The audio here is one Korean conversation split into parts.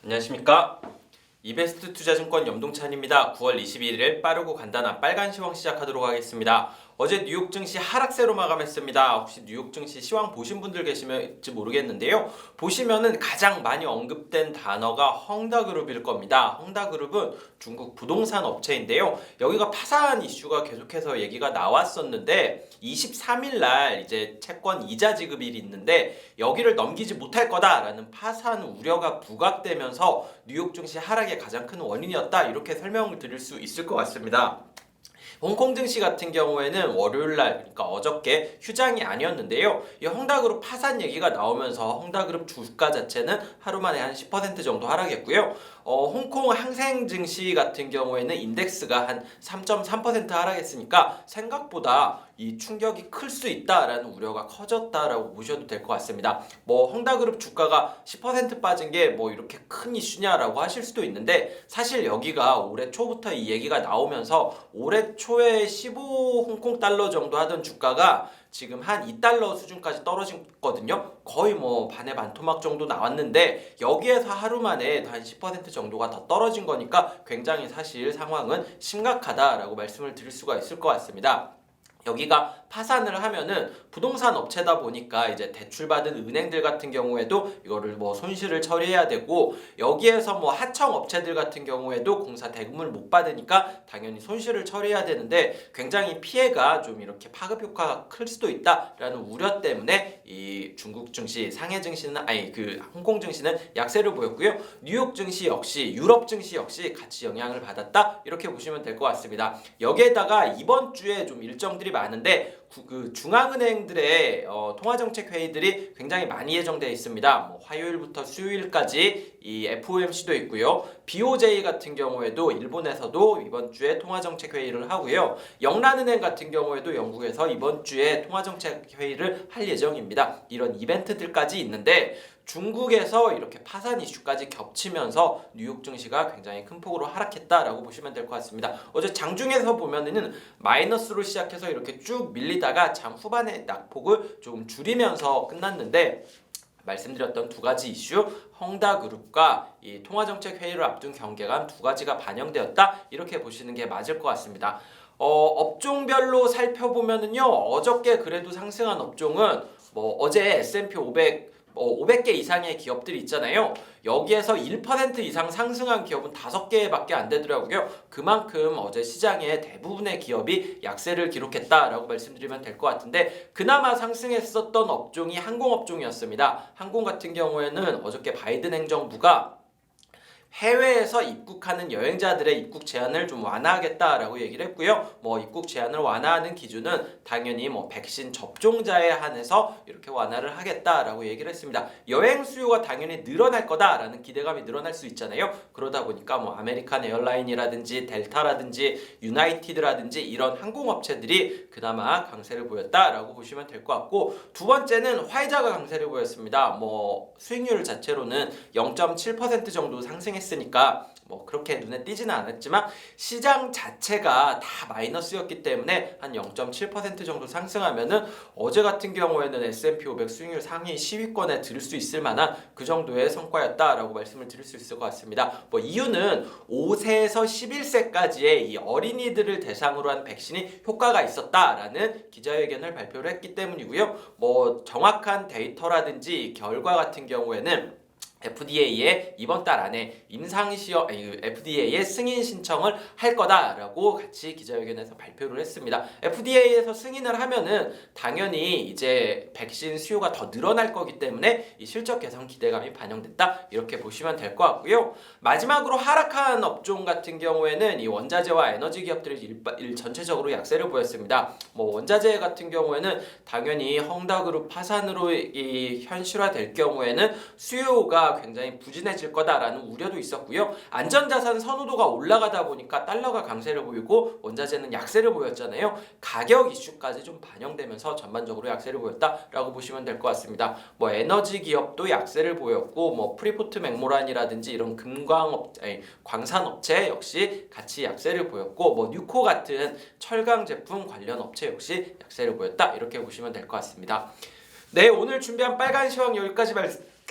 안녕하십니까. 이베스트 투자증권 염동찬입니다. 9월 21일 빠르고 간단한 빨간 시황 시작하도록 하겠습니다. 어제 뉴욕 증시 하락세로 마감했습니다. 혹시 뉴욕 증시 시황 보신 분들 계시면지 모르겠는데요. 보시면은 가장 많이 언급된 단어가 헝다그룹일 겁니다. 헝다그룹은 중국 부동산 업체인데요. 여기가 파산 이슈가 계속해서 얘기가 나왔었는데 23일 날 이제 채권 이자 지급일이 있는데 여기를 넘기지 못할 거다라는 파산 우려가 부각되면서 뉴욕 증시 하락의 가장 큰 원인이었다. 이렇게 설명을 드릴 수 있을 것 같습니다. 홍콩 증시 같은 경우에는 월요일날 그러니까 어저께 휴장이 아니었는데요. 이 헝다그룹 파산 얘기가 나오면서 헝다그룹 주가 자체는 하루 만에 한 10% 정도 하락했고요. 홍콩 항생 증시 같은 경우에는 인덱스가 한 3.3% 하락했으니까 생각보다 이 충격이 클 수 있다라는 우려가 커졌다라고 보셔도 될 것 같습니다. 뭐 헝다그룹 주가가 10% 빠진 게 뭐 이렇게 큰 이슈냐라고 하실 수도 있는데 사실 여기가 올해 초부터 이 얘기가 나오면서 올해 초에 15 홍콩 달러 정도 하던 주가가 지금 한 2달러 수준까지 떨어졌거든요. 거의 뭐 반의 반토막 정도 나왔는데 여기에서 하루 만에 한 10% 정도가 더 떨어진 거니까 굉장히 사실 상황은 심각하다라고 말씀을 드릴 수가 있을 것 같습니다. 여기가 파산을 하면은 부동산 업체다 보니까 이제 대출받은 은행들 같은 경우에도 이거를 뭐 손실을 처리해야 되고 여기에서 뭐 하청 업체들 같은 경우에도 공사 대금을 못 받으니까 당연히 손실을 처리해야 되는데 굉장히 피해가 좀 이렇게 파급 효과가 클 수도 있다라는 우려 때문에 이 중국 증시, 상해 증시는 홍콩 증시는 약세를 보였고요. 뉴욕 증시 역시 유럽 증시 역시 같이 영향을 받았다 이렇게 보시면 될 것 같습니다. 여기에다가 이번 주에 좀 일정들이 많은데 그 중앙은행들의 통화정책 회의들이 굉장히 많이 예정되어 있습니다. 뭐 화요일부터 수요일까지 이 FOMC도 있고요. BOJ 같은 경우에도 일본에서도 이번 주에 통화정책 회의를 하고요. 영란은행 같은 경우에도 영국에서 이번 주에 통화정책 회의를 할 예정입니다. 이런 이벤트들까지 있는데 중국에서 이렇게 파산 이슈까지 겹치면서 뉴욕 증시가 굉장히 큰 폭으로 하락했다라고 보시면 될 것 같습니다. 어제 장중에서 보면은 마이너스로 시작해서 이렇게 쭉 밀리다가 장 후반에 낙폭을 좀 줄이면서 끝났는데 말씀드렸던 두 가지 이슈 헝다그룹과 이 통화정책 회의를 앞둔 경계감 두 가지가 반영되었다 이렇게 보시는 게 맞을 것 같습니다. 업종별로 살펴보면은요 어저께 그래도 상승한 업종은 뭐 어제 S&P 500개 이상의 기업들이 있잖아요. 여기에서 1% 이상 상승한 기업은 5개밖에 안 되더라고요. 그만큼 어제 시장의 대부분의 기업이 약세를 기록했다라고 말씀드리면 될 것 같은데 그나마 상승했었던 업종이 항공업종이었습니다. 항공 같은 경우에는 어저께 바이든 행정부가 해외에서 입국하는 여행자들의 입국 제한을 좀 완화하겠다라고 얘기를 했고요. 뭐 입국 제한을 완화하는 기준은 당연히 뭐 백신 접종자에 한해서 이렇게 완화를 하겠다라고 얘기를 했습니다. 여행 수요가 당연히 늘어날 거다라는 기대감이 늘어날 수 있잖아요. 그러다 보니까 뭐 아메리칸 에어라인이라든지 델타라든지 유나이티드라든지 이런 항공업체들이 그나마 강세를 보였다라고 보시면 될 것 같고 두 번째는 화이자가 강세를 보였습니다. 뭐 수익률 자체로는 0.7% 정도 상승했습니다. 으니까 뭐 그렇게 눈에 띄지는 않았지만 시장 자체가 다 마이너스였기 때문에 한 0.7% 정도 상승하면은 어제 같은 경우에는 S&P 500 수익률 상위 10위권에 들 수 있을 만한 그 정도의 성과였다라고 말씀을 드릴 수 있을 것 같습니다. 뭐 이유는 5세에서 11세까지의 이 어린이들을 대상으로 한 백신이 효과가 있었다라는 기자회견을 발표를 했기 때문이고요. 뭐 정확한 데이터라든지 결과 같은 경우에는 FDA에 이번 달 안에 FDA에 승인 신청을 할 거다라고 같이 기자회견에서 발표를 했습니다. FDA에서 승인을 하면은 당연히 이제 백신 수요가 더 늘어날 거기 때문에 이 실적 개선 기대감이 반영됐다 이렇게 보시면 될 것 같고요. 마지막으로 하락한 업종 같은 경우에는 이 원자재와 에너지 기업들이 전체적으로 약세를 보였습니다. 뭐 원자재 같은 경우에는 당연히 헝다그룹 파산으로 이 현실화될 경우에는 수요가 굉장히 부진해질 거다라는 우려도 있었고요. 안전자산 선호도가 올라가다 보니까 달러가 강세를 보이고 원자재는 약세를 보였잖아요. 가격 이슈까지 좀 반영되면서 전반적으로 약세를 보였다라고 보시면 될 것 같습니다. 뭐 에너지 기업도 약세를 보였고 뭐 프리포트 맥모란이라든지 이런 광산업체 역시 같이 약세를 보였고 뭐 뉴코 같은 철강 제품 관련 업체 역시 약세를 보였다 이렇게 보시면 될 것 같습니다. 네, 오늘 준비한 빨간 시황 여기까지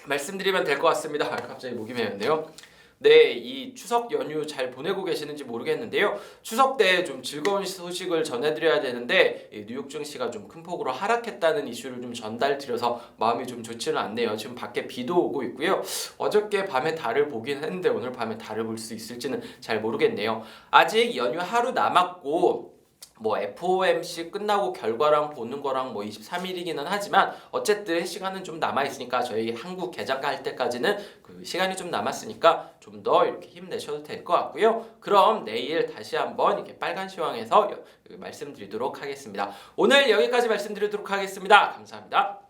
말씀드리면 될 것 같습니다. 갑자기 목이 메었네요. 네, 이 추석 연휴 잘 보내고 계시는지 모르겠는데요. 추석 때 좀 즐거운 소식을 전해드려야 되는데 뉴욕 증시가 좀 큰 폭으로 하락했다는 이슈를 좀 전달드려서 마음이 좀 좋지는 않네요. 지금 밖에 비도 오고 있고요. 어저께 밤에 달을 보긴 했는데 오늘 밤에 달을 볼 수 있을지는 잘 모르겠네요. 아직 연휴 하루 남았고 뭐 FOMC 끝나고 결과랑 보는 거랑 뭐 23일이기는 하지만 어쨌든 시간은 좀 남아 있으니까 저희 한국 개장가 할 때까지는 그 시간이 좀 남았으니까 좀 더 이렇게 힘내셔도 될 것 같고요. 그럼 내일 다시 한번 이렇게 빨간 시황에서 말씀드리도록 하겠습니다. 오늘 여기까지 말씀드리도록 하겠습니다. 감사합니다.